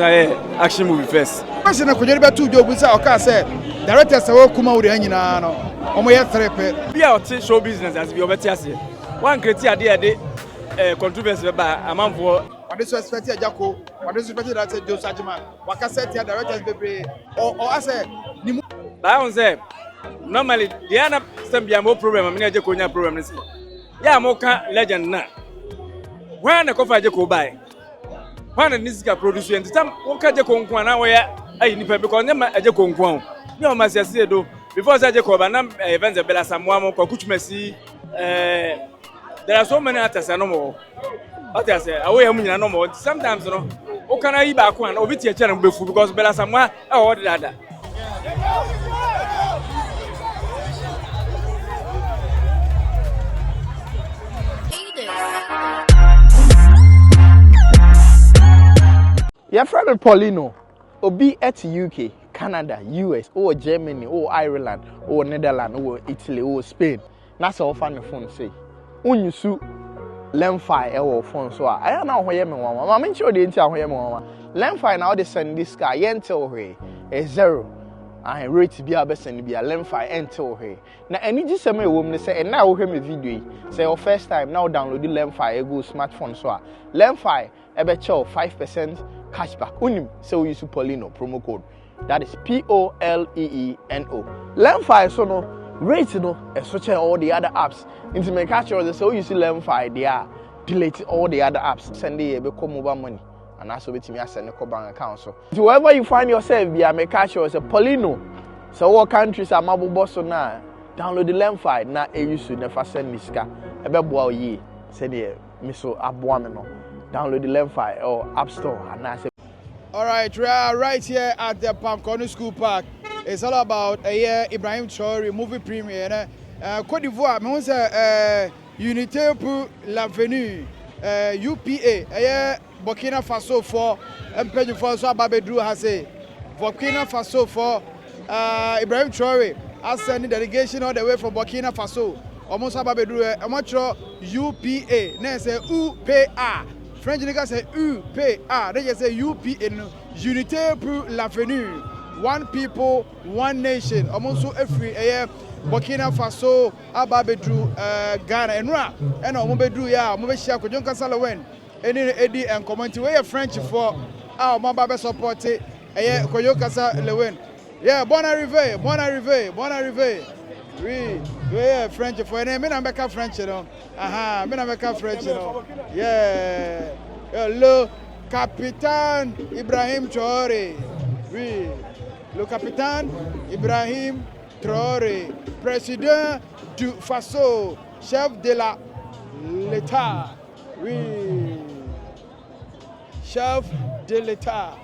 Action movie first. Question ko jere betu job say o ka say director say wo kuma wo de anyina no. Omo ye trepe. Be out show business as be obeti ase. One create ade controversy ba amanfo. What is expect Agya Koo? What is expect that say Joe Sajima? What ka say directors bebre or ase ni Ba on say normally the other some be more problem me Agya Koo nya problem ni say. Ya mo ka legend na. When na ko fa Agya Koo buy. When the music producer and time won ka Agya Koo nko na wo ya ayi nipa because nyama Agya Koo nko ni o ma se do before Agya Koo ba na events be la Asamoah mo ko kuchumasi there are so many artists no more. What I say away am nyina no more sometimes no o kana yi ba ko an obi tie chere mbefu because be la Asamoah e wo de dada. Your friend Paulino, Obi at UK, Canada, US, or Germany, or Ireland, or Netherlands, or Italy, or Spain. That's all fan the phone say. When you sue Lemfi or phone, so I don't know where you are. I'm sure they tell where you are. Lemfi now they send this guy, enter her a 0. I rate to be a best and be a Lemfi enter her. Now, any just a woman say, and now hear me video. Say, your first time now download the Lemfi, a good smartphone. So, Lemfi, a better 5% cashback. Unim, so we use Paulino promo code. That is POLEENO. Lemfi, so no rate no, and switch all the other apps. Into my catch or so you see Lemfi, they are delete all the other apps. Send the become mobile money. And that's what me send a bank account. So wherever you find yourself, be a make sure it's a Paulino. So what countries are mobile boss now? Download the Lemfi. Now you should never send this car. A bebo ye said here, Miso Abuameno. Download the Lemfi or App Store. And I say, all right, we are right here at the Pankonu School Park. It's all about Ibrahim Traoré movie premiere. Côte d'Ivoire, mais on sait Unité pour l'avenir. UPA. Burkina Faso for MPG for so Babedru has a Burkina Faso for Ibrahim Traoré has sent delegation all the way from Burkina Faso. Almost Babedru amateur UPA. Then say UPA. French niggas say UPA. They just say UPA. Unité pour l'avenir. One people, one nation. Almost so every Burkina Faso Babedru Ghana and Omobedru ya Omobeshia ko Jonka Salawen. Eddie and community where French for our Mamba support Koyokasa Lewen. Yeah, bon arrivé. Oui, yeah, French for any men American French, you know. Aha, men American French, you know. Yeah. Le Capitaine Ibrahim Traoré. Oui. Le Capitaine Ibrahim Traoré, président du Faso, chef de l'État. Oui. Chef de l'État.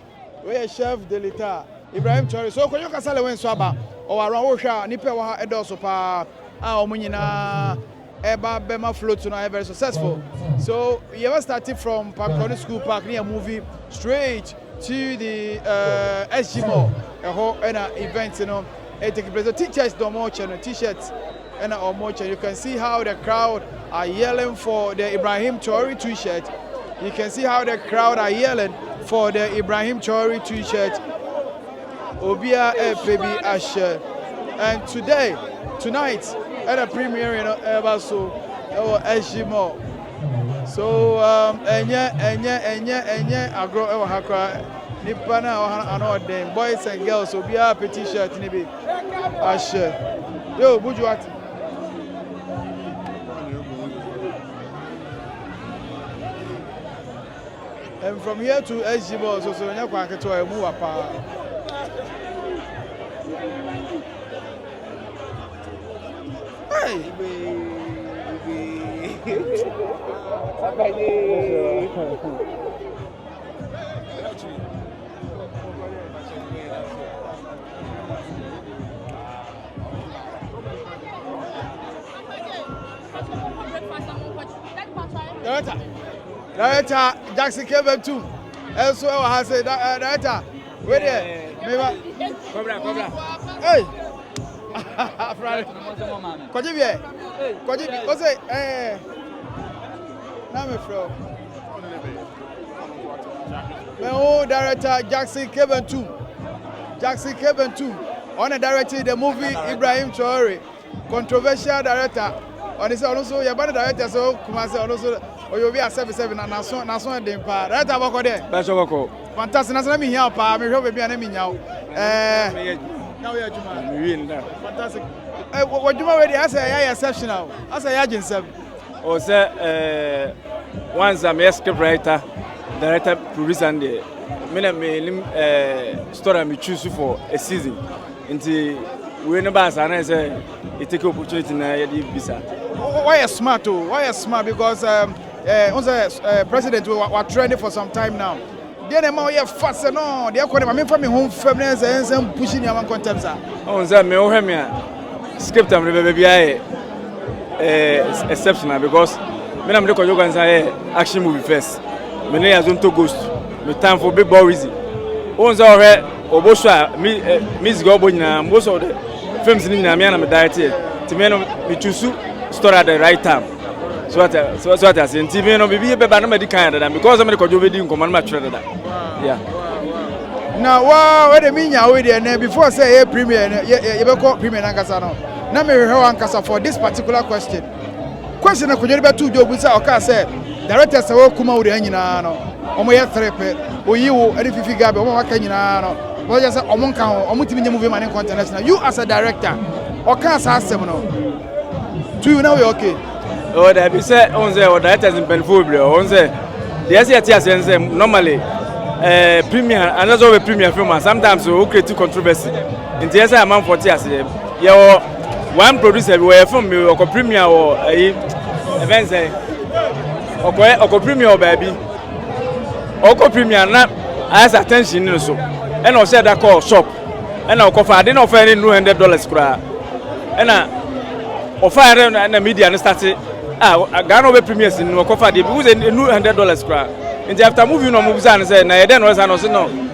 Oui, chef de l'État. Ibrahim Traoré. So, quand you say when swaba, or around Osha, nipe wa edoso pa, omunyina, eba bema float to now very successful. So, you ever started from Pankonu School Park near movie straight to the SG Mall, a whole event, you know. Take place. The teachers don't watch and t-shirts and you can see how the crowd are yelling for the Ibrahim Traoré t-shirt. You can see how the crowd are yelling for the Ibrahim Traoré t-shirt. Obia baby Asher. And tonight, at a premiere in Ebaso, SG Mall. So, agro ewa hakwa nipana ano dem boys and girls obia petit shirt ni be Asher. Yo, buju ati. And from here to SG Mall, so nya kwa keto e mu wapa. Hey, Director Jackson came too. Also, I said, Director, where there? Cobra. Hey! Kojibie. What's it? Now me from. My director Jackson Kebentu. Jackson Kebentu. On directed the movie Ibrahim Traore. Controversial director. On this also your band director so Kumasi also or you be a 77 and Nason Dempa. Director wako there. That's wako. Fantastic. Nason me here pa me hope be anemi nyao. Now we are Juma. Fantastic. What Juma we dey as a exceptional. As a agent sir. O say once I'm a script writer, director, producer and me story I choose for a season. Until we never as I say it take opportunity na yedi bisa. Why you smart oh? Why you smart? Because president we trending for some time now. They man we fast no. They call them. Me from me home feminine and pushing your man content sir. On say me o he me script am be exceptional because me na me ko yoga say action movie first. Me na yazonto ghost. Me time for big boy easy. On say o he oboso a music obo nyina most of the films ni nyina me na me directed. Ti me no me choose story at the right time. So what I say, TV no be be na me kan that because me ko jo be di nkomo na ma twere that. Yeah. Now wow, where the mean ya we there before say hey premier you be call premier nankasa no. Na me hwe wankasa for this particular question. Question na ko jo be two job say oka say director say wo kuma wo nyina no. Omo ye trepe oyiwo edi fifi gabe omo waka nyina no. Bo just say omo nkan ho omo timi nye movie man international. You as a director oka say asem no. Do you know we okay? Oh, that be said on the directors in Penfolio. On the say normally premier and that's all a premier film and sometimes we create controversy. In the say amount 40 as your one producer we from me or premier or events say or premier baby or premier na as attention so and I said that call shop and I offer I didn't offer any $200 kra and offer and the media started Ghana we premiers in no cover dey because $200 kra. And after moving on movies and say na e den no say no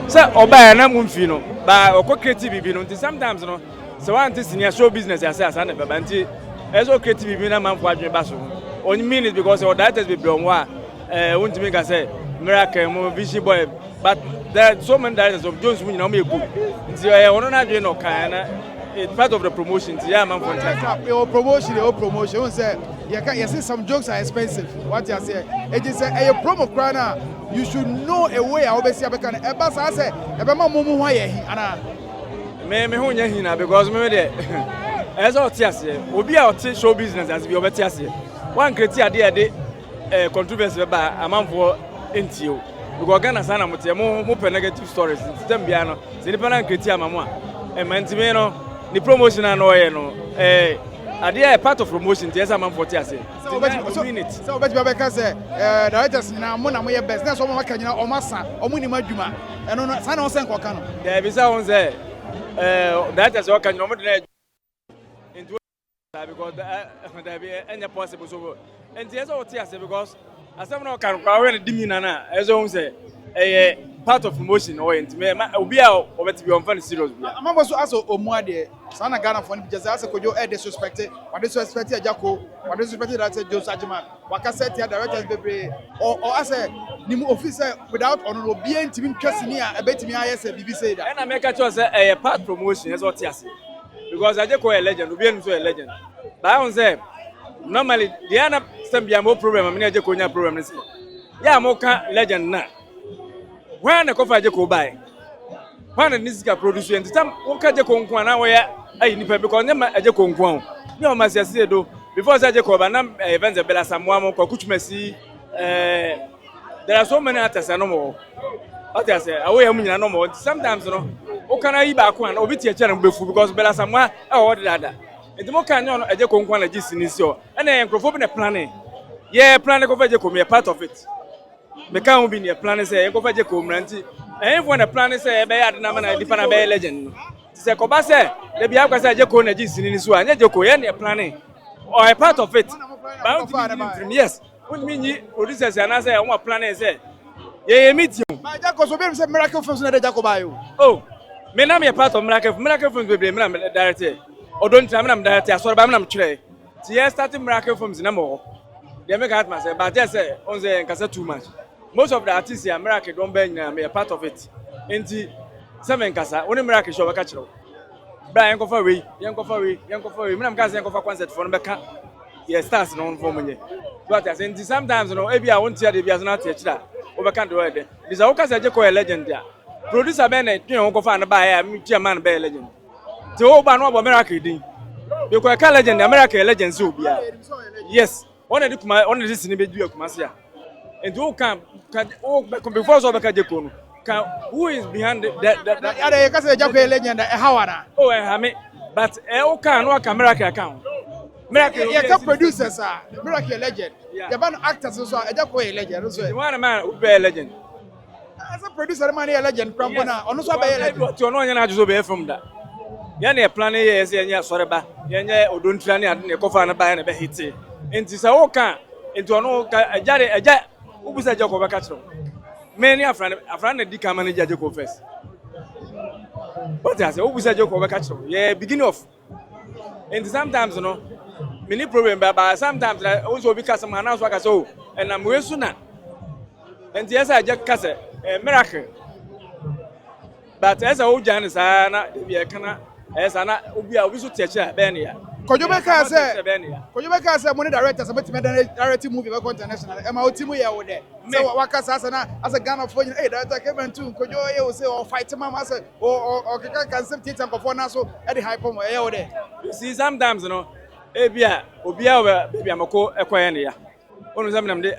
say oba na mumfi no ba okọ creative bibi no sometimes no so one thing senior show business as na baba nti ezo creative bibi na man for adwen ba so on mean it because our directors be on wa won't make say miracle mo vision boy but there are so many directors of Jones win na me go nti ono na adwen no kan na it's part of the promotion. Yeah, man. Your promotion. You say, see some jokes are expensive. What you say? It is a promo crana. You should know a way. I always say, I can. But I say, Ebama mumu why ana. Me who nyehina because me there. As all tears here. Obi out show business as we over tears here. One criteria there controversy ba amount for NTO. Because Ghana sana mutia mo negative stories. System biano. Se ni pana criteria mamwa. E mantime no. The promotion and oil no are they part of promotion yes am 40 ase so bet you say directors na mo na mo ye best na so mo maka nyina o masa o mo ni madwuma eno no sa na o sen koka no there be say on say directors o ka nyina mo de into because there be any possible so and yes o tia say because asem na o kan kwa we di mi na as o say part of promotion or intime obi a obeti on fan serious bia amambo so aso omuade sana Ghana for just as kojo disrespect what disrespect Agya Koo what disrespect that Joseph Ajiman waka set here directors bebre or as nim officer without on obi intime twasini a ebetimi ayese bibi say that and I make sure say part promotion is what ase because Agya Koo a legend obi enu so a legend but I say normally the ana sambia mo problem am na Agya Koo nya problem say ya mo ka legend na when the cover Agya Koo buy when the music producer and time okay Agya Koo nko na we ayi nipa because nem Agya Koo nko ni o ma se do before Agya Koo ba na events be la Asamoah mo kwakutumasi there are so many artists no more what I say away am nyina no more sometimes no o kana yi ba ko an obi tie chere mbefu because be la Asamoah o de dada enti mo kan no Agya Koo nko na gisini si o na enkrofo be na planning plan ko Agya Koo me part of it me can't be near plan say e go Agya Koo mranti e for na plan say e be ya de na na dipa na be legend say ko ba say le bia kwa say Agya Koo na gisini ni so anya Agya Koo ye na planning or a part of it but yes when me producers and say I want plan say ye meet you Agya Koo so be say miracle films na Agya Koo buy you oh me na me part of miracle films be me na director or don't try me na director so ba me na kire ti starting miracle films na mo they make out myself but just say on say nkasa too much most of the artists here America don't be me a part of it enti seven kasa woni America show beka kire bra yen kofa we me na mka say kofa concert for no beka yeah stars no for munye but I say sometimes no e bia won tia de bia so na tia kira wo beka de we de this wo kasa je ko legend dia producer be na twen won kofa na ba ya me tia man be legend ti wo ba no America din you ko ka legend America legend so bia yes one of the sini be du akuma se a and who can before so beka Agya Koo no can who is behind that yeah you say Agya Koo legend hawara oh hame but who can no America account America yeah ka producers ah America legend yeah ban actors so Agya Koo legend so one man who be legend as a producer man a legend crampo na ono so be legend to no nya na ajuso be from that ya na plan ye say nya soreba ya nya odontra ne ade ne kofa na ba na be hit enti say who can enti ono Agya ubusa Agya Koo beka kiro many afran di ka manage Agya Koo first but I say ubusa Agya Koo beka kiro yeah beginning of and sometimes you know many problem but sometimes also because some announce waka so and am we suna and yes Agya kase miracle but as a ojan sa na be kana esa na obi a obi so teacher be na ya Kojo beka say money director say betima direct movie be international e ma o timu ye wo de say waka sa na as a Ghana for hey director came to Kojo ye wo say o fight mama say o keka concept theater before na so e dey hype mo ye wo de you see sometimes you know e bia obi a bia mako ekoye ne ya onu sam nam de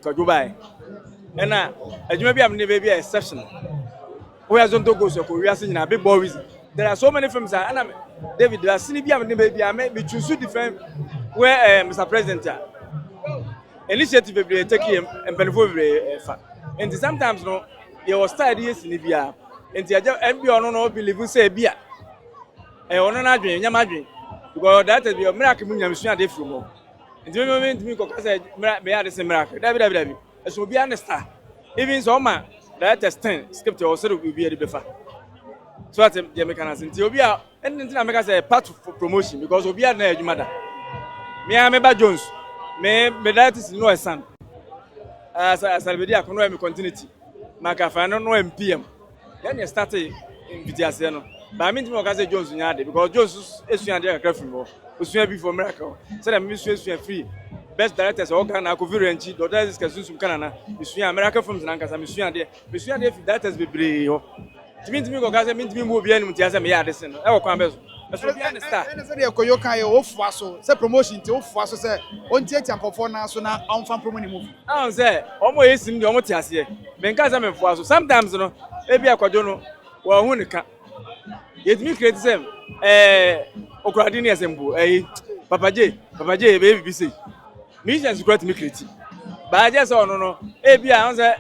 Kojo bai na adwuma bia me be exception we azonto go so ko wi ase nyina big boys there are so many films and David there are seen bia me baby I may choose different where Mr. President initiative be take him and benefit be fa and sometimes no you was start yes ni bia and MB ono no believe say bia ono na adwen nyama adwen because that is be miracle mu nyam sua dey from mo and the moment me ko say me had this miracle David so bia na star even so ma that is 10 script or so we be the befa so at the mechanics until obi a anything I make say part of promotion because obi a na adwuma da me Ameba Jones me that is no son as Albedi akono me continuity maka fa no MPM then you start invitation no but I mean to me say Jones nya de because Jones esuan de kakra free mo osuan bi for miracle say that me esuan free best directors all Ghana ko virenchi do that is kesusum Canada esuan American films na nkasa me esuan de directors be bree ho timi go gaze me timi mo bia nim tia say me ya de sen e wo kwan bezo so bia ne star say dey Koyo kan ye ofua so say promotion ti ofua so say on tia nkofo na so na on fan promo ni movie ah say omo yesim de omo tia se me nka say me fua so sometimes no e bia Kojo no wo hu ne ka yetimi create sem okuradi ni esembu Papa J baby bi say mission secret me create ba je say ono no e bia on say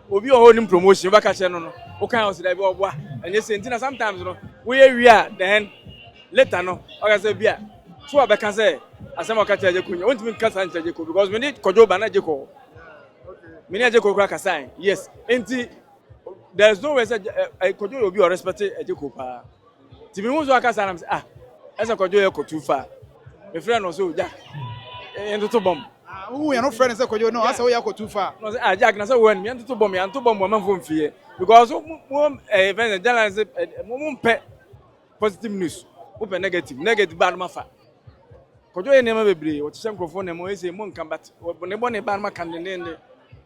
obi o holding promotion ba ka che no o kan o se da bi obo a enye se ntina sometimes no we area then later no o ka say bia so ba ka say Asamoah ka che Agya Koo won timi ka say Agya Koo because we need Kojo ba na Agya Koo me ni Agya Koo ka say yes enti there is no way say Kojo obi o respect Agya Koo pa timi hu so aka say na say esa Kojo ye ko too far me friend no so Jack ento to bomb who you no friend say Kojo no asa we ya ko too far no say Jack na say when me ento to bomb man fo mfie because mo event journalist mo mpe positive news mo pe negative bad ma fa Kojo ye nema bebre o tse microphone na mo ese mo nkan bat ne bo ne bad ma kan ne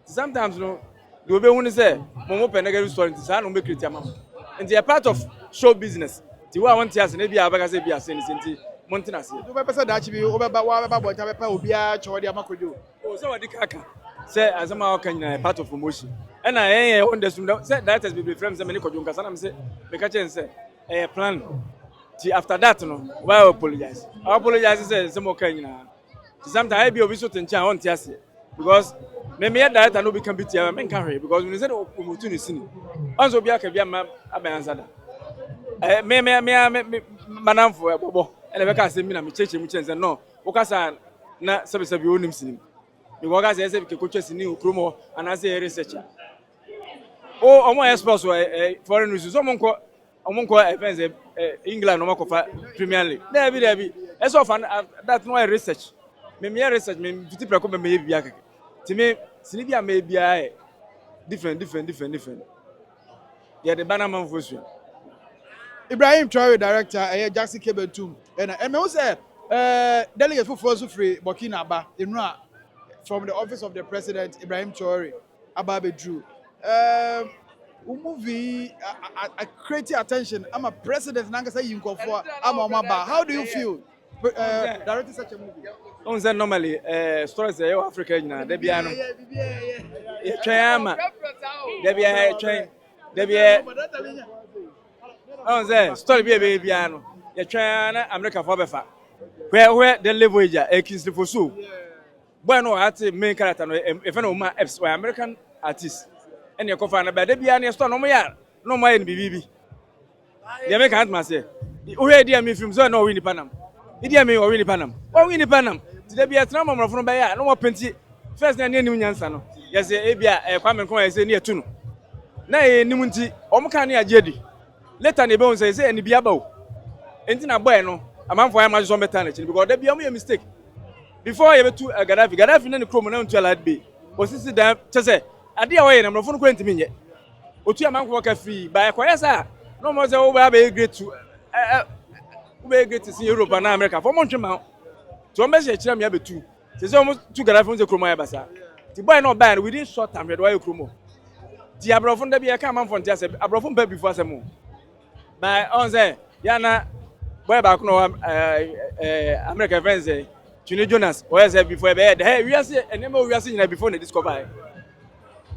sometimes no the obe hu ni say mo pe negative story say no make create am and they are part of show business ti wa want to say bia abaka say bia say nti montina say do be pesa da chi bi o be ba wa be ba bota be pa obi a chodi amakojo o say wadi kaka say Asamoah kan na part of promotion and I on the say that has been friends say me Kojo nka sana me say me ka chen say plan ti after that no why apologize say mo kan na sometimes I be obi so tencha on ti ase because me director no be can be tia me kan because when say o promote ni sini onzo bi aka bia ma abanza da me manamfo ebobo ele be ka say me na me cheche mu chen say no o ka sa na sabi onim sini me go ka say ke ko chesi ni okromo ana say researcher o omo experts foreign news so mo nko events England no makofa Premier League David eso fan that no research me research me fiti preko me bia keke ti me Sinibia may be different. Yeah, the banana for sure. Ibrahim Traore director Jackson Kebetum and me say delegate for Fosu Free Burkina Aba from the office of the president Ibrahim Traore Aba Drew movie creating attention. I'm a president nanga say yinkofo I'm Omaba. How do you feel directing such a movie? On say normally stories say Africa na dey bia no yeah twen ama dey bia twen dey bia on say story bia no yeah twen na America for befa where the level ja ekins for so boy no art main character no if no ma eps American artist and you cover na be dey bia na store no mo ya no mo ya ni bibi dey make ant ma say where dey me film so no win panam idi me o win panam o win panam today be atna mamrofo no be ya no mo penti first na nim nyansa no yes e bia kwame kon say na etu no na e nim nti o mo kan na agedi later na be on say eni bia ba o enti na boy no amanfo ya ma so beta na chi because da bia mo ya mistake before you betu Gaddafi na ne krom na ntu alad be o sisi da chese ade a wo ye na mamrofo no ko ntimi nye otu amanfo ka free ba kwa yesa no mo say wo ba be great to we great to see Europe and America for months ma to me say kira me abetu say say almost two Gaddafi say kromo ya basa ti boy no buy within short time we do why kromo ti abrofo nda bia ka amanfo ntia say abrofo mpa before say mo by on say ya na boy ba ko no America friends say Tuni Jonas or say before be hey we say enema we say na before na discover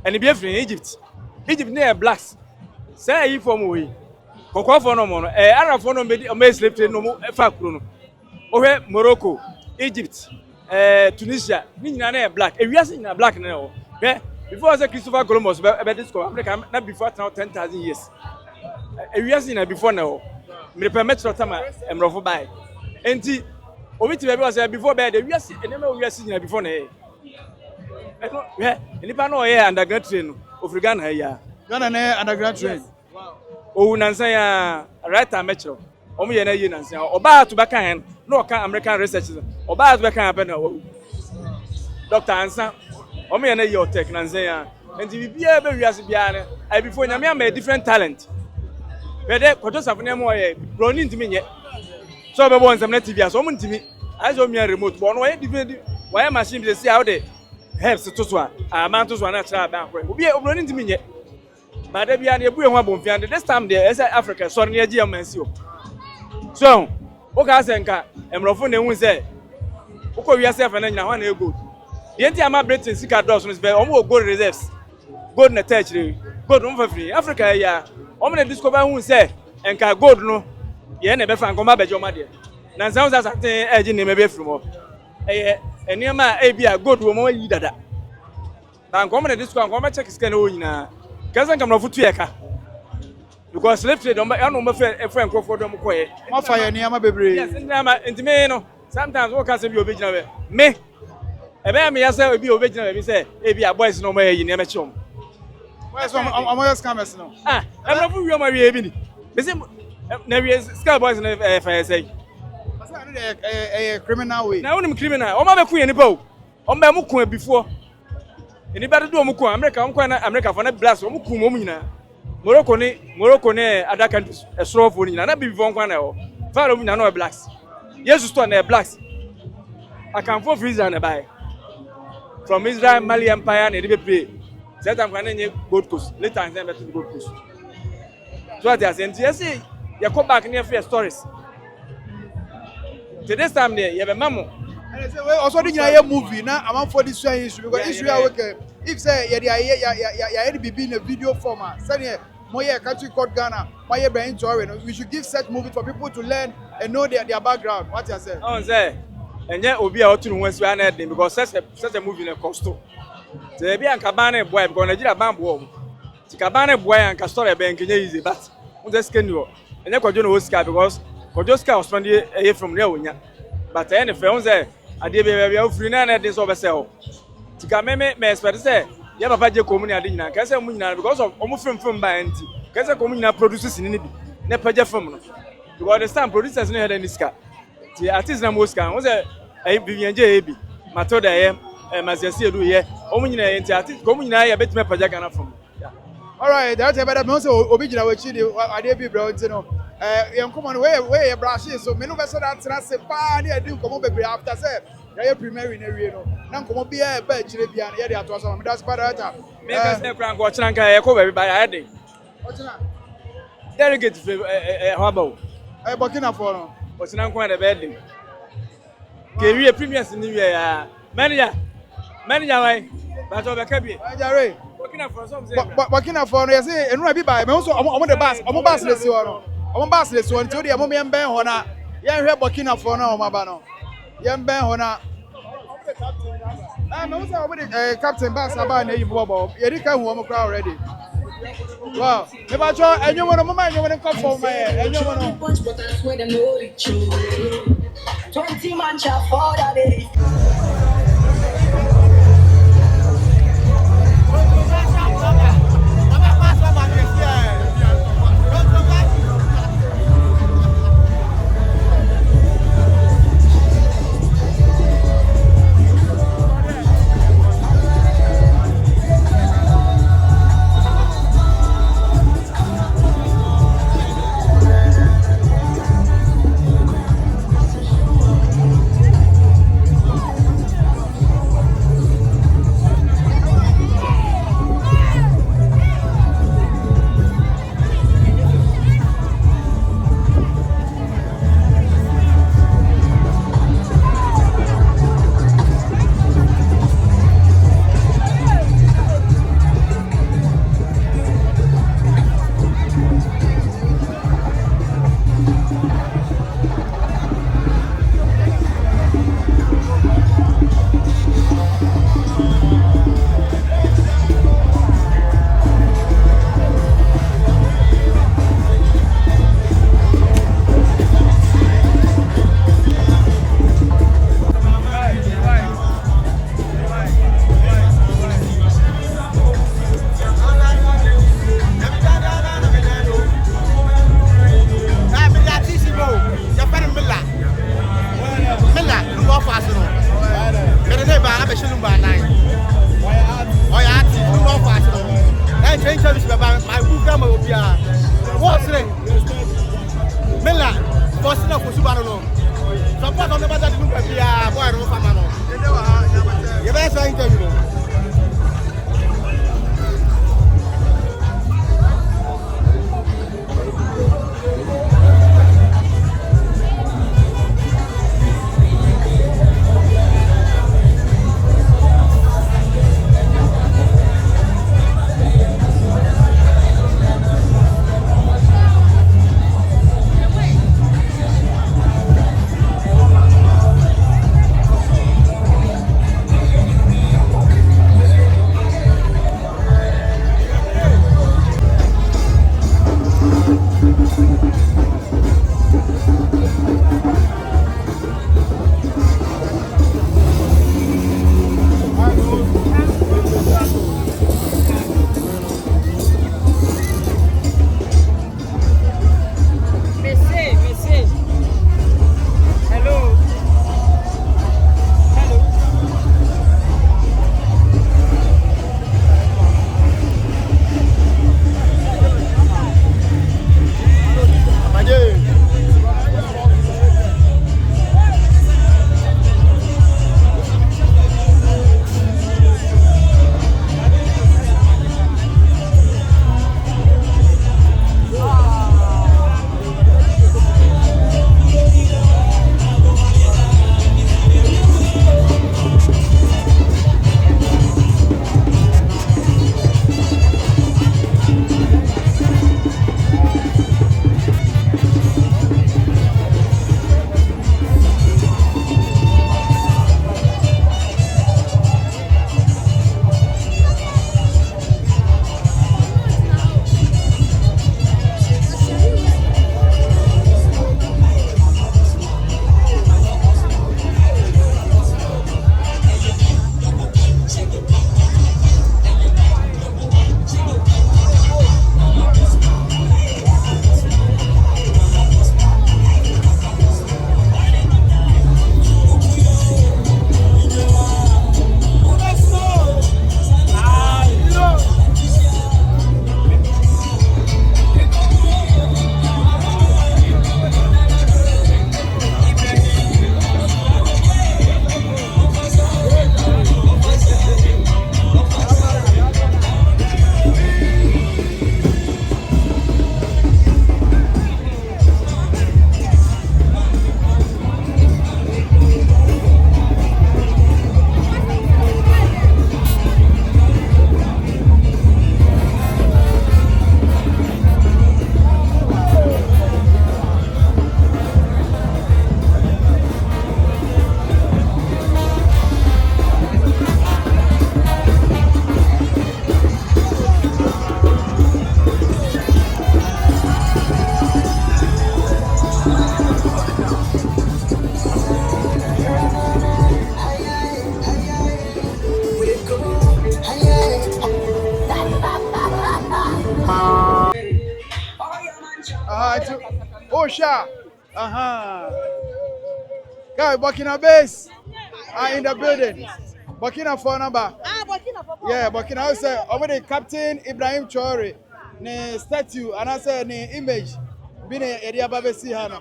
and be free Egypt near blacks say he from we kokwa for no mo no Arab for no me slave trade no mo fa kuro no ohwe Morocco Egypt Tunisia ni nyina na black we say na black na o before say Christopher Columbus be discover Africa na before 10,000 years we say na before na o me permit to tama emrofo bai enti obi ti be say before be the we say enema we say na before na nipa no ye underground train of Ghana ya Ghana na underground train o nansan ya right time metro omo ye na ye nansan oba to baka hen no ka American research oba to baka happen na Dr. Ansan omo ye na ye tech nansan ya enti bibia be wiase bia ne I before nyame am a different talent we dey koto safne mo ye broni ntimi nye so be bo nsam na TV aso omo ntimi aso mi remote bo no ye different why machine be see how dey helps to so man to so na try ban ko obi broni ntimi nye but there be an ebu ehwa bomfian this time there is Africa so na agi amansi o so o ka se nka emrofo na ehun se o ko wiase afa na nyina ho na ego yenti ama Britain sika dos no be omo gold reserves gold na touch gold no fa free Africa ya omo na discover hun se enka gold no ye na be fa nko ma beje o ma de na nsan za satin agi na me be free mo eniema bia gold wo mo yi dada na nko mo na discover nko ma check scan o nyina Kaza kamna futu yeka because slave trade no ma friend crofo do mo koye ma fa ye niam bebre yes niam intime no sometimes wo ka se bi obegina be me ebe me yasa obi obegina be say bi a boys no ma ye niam chom boys am yes scammers no em no fu wi o ma wi bi ni be say na wi scam boys no fa say asa no dey criminal way na wonim criminal o ma be ku ye ni pa o ma mu ku before eni badu do muko America na America for na blast o muko mo nyina Morocco ne other countries esro for nyina na before nkwa na o fa nyina no blacks Jesus store na blacks akan for freezer na buy from Israel Mali Empire na dey play set am kan nye Gold Coast later and then to Gold Coast so at the end yes you come back near fair stories this time there you be mamo and say we also dey a movie na am for this issue because issue okay if say ya be in a video format say moye country called Ghana moye Ibrahim Traore no we should give such movie for people to learn and know their background what you say on say enye obi a otunu wansu ana dem because such a movie na cost to say be an kabane boy because Nigeria ban boy ti kabane boy an ka story be nkenye easy but on just scan you enye kwajo no Oscar because kwajo Oscar was from the from there onya but any film say ade be ofuri na na dey so be say o tika me expect say ya papa je ko mu ni ade nyina ka say mu nyina because of omu film ba anti ka say ko mu nyina produces ni bi na paje film no because understand producers no head any ska ti artist na Oscar o say Vivian J bi Matoda Mazesi do ye. Omunyina enti ati ko munyina ye betime paja Ghana from. All right, that's better. Me say obi gina wachi di ade bi bra nti no. Yen come on we brush so me no be so that na se pa na edi komo bebre after say ya premier na wie no. Na komo bi e ba chire bia na ye dey ato so me that's better. Me ka say kran ko china nka ye ko be ba ya dey. Ochina. Delegate fe how about? Burkina Faso no. Ochina nko na be dey. Ke wie premiers ni wie ya. Manager why? But obeka bi. Jare. Burkina Faso say. Burkina Faso no say enu bi ba me so omo de bus le si no. Omo bus le si no nti o de omo me ben ho na ye hwe Burkina Faso na omo ba no. Ye ben ho na me say omo de captain bus aba na yi bobo. Ye di ka hu omo kra already. Wow. Me ba cho enyo mo no mo ma enyo mo nko fo ma ye. Enyo mo no. 20 man chop for that day. Oh, sure. Guy, Burkina base are in the building. Burkina phone number. Yeah, Burkina Faso say over the Captain Ibrahim Traoré ne statue and I say ne image bi ne area ba be si ha no.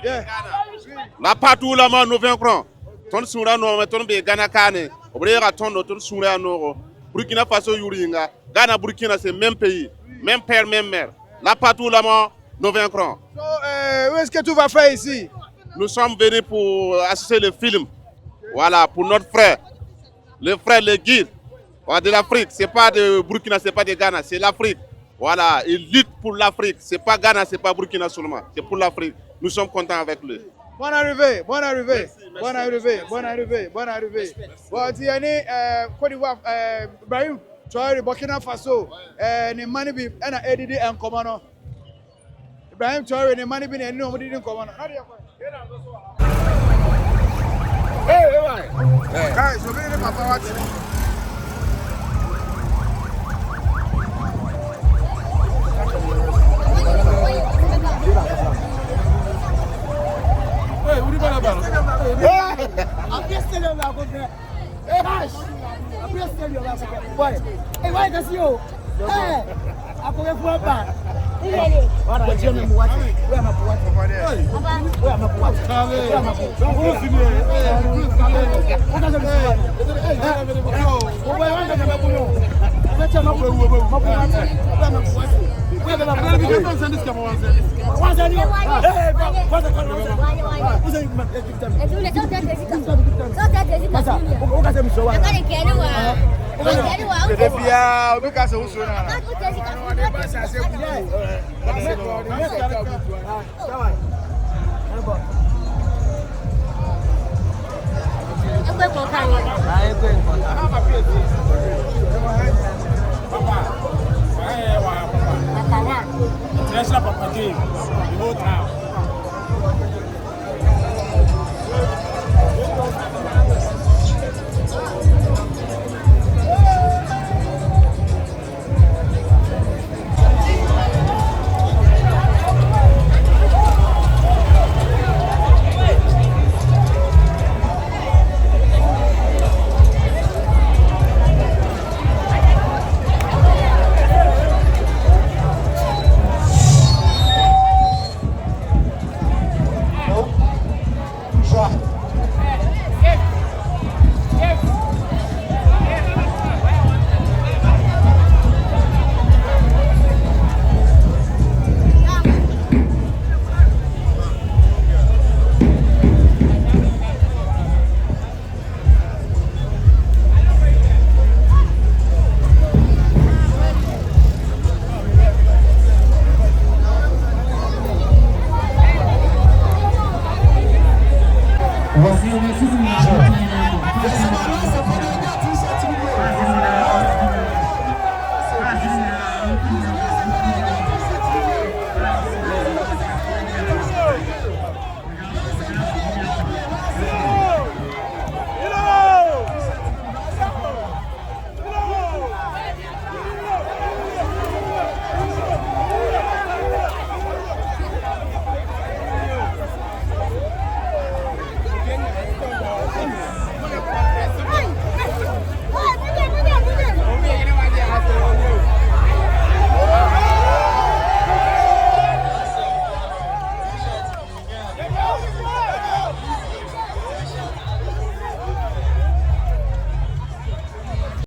Yeah. La partout là ma nous vaincrons. Ton sura no ton be Ghana kane. Obrera ton no ton sura no. Burkina Faso yuringa. Ghana Burkina c'est même pays, même père même mère. La partout là ma nous vaincrons. So où est-ce que tu vas faire ici? Nous sommes venus pour assister le film. Voilà, pour notre frère. Le frère, le guide de l'Afrique. C'est pas de Burkina, c'est pas de Ghana, c'est l'Afrique. Voilà, il lutte pour l'Afrique. C'est pas Ghana, c'est pas Burkina seulement. C'est pour l'Afrique. Nous sommes contents avec lui. Bonne arrivée, bonne arrivée. Bonne arrivée, bonne arrivée, bonne arrivée. Bon, tu es Côte d'Ivoire, Ibrahim Traoré, Burkina Faso, ne mani bi na ADD en command. Ibrahim Traoré ne mani bi ne no mo di en command. Hey, guys, so many papa watching. Hey, what about about? I'm just telling you about that. Hey, Ash. I'm just telling you about that. Why? Hey, why does you? Hey, I'm going for a bat. What are you doing? Where am I watching? Where am I watching? Where am I International Papa game, the whole town.